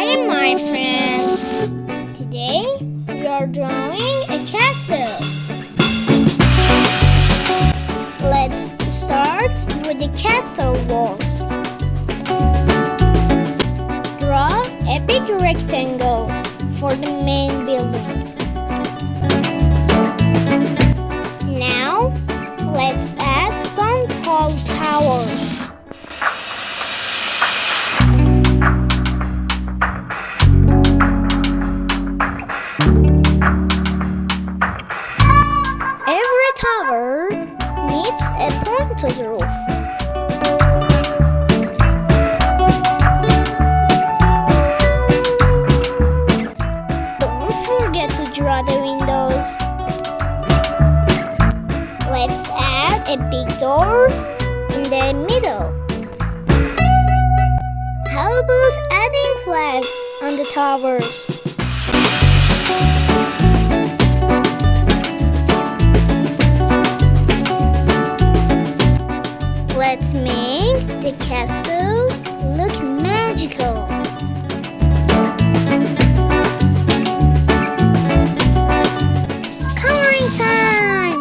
morning, my friends. Today we are drawing a castle. Let's start with the castle walls. Draw a big rectangle for the main building. Now, let's add some tall towers. Every tower needs a pointed roof. Don't forget to draw the windows. Let's add a big door in the middle. How about adding flags on the towers? Let's make the castle look magical. Coloring time!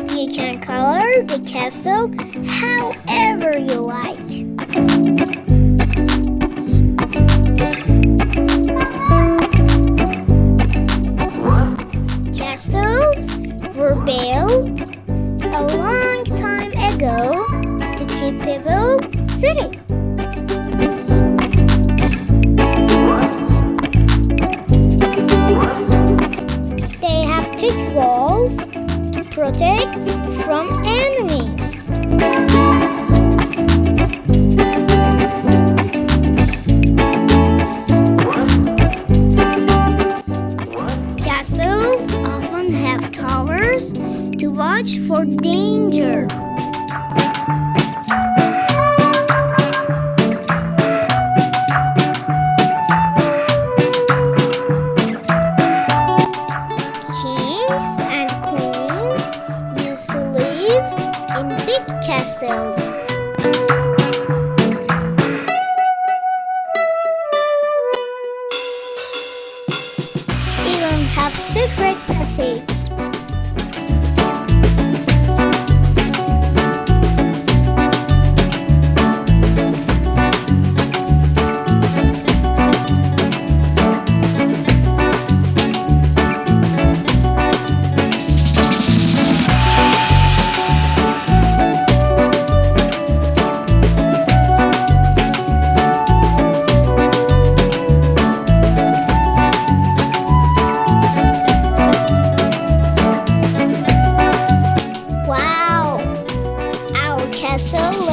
You can color the castle however you like. Castles were built a long time ago to keep people safe. They have thick walls to protect from enemies. Castles often have towers to watch for danger. Kings and queens used to live in big castles. Even have secret passages. Castle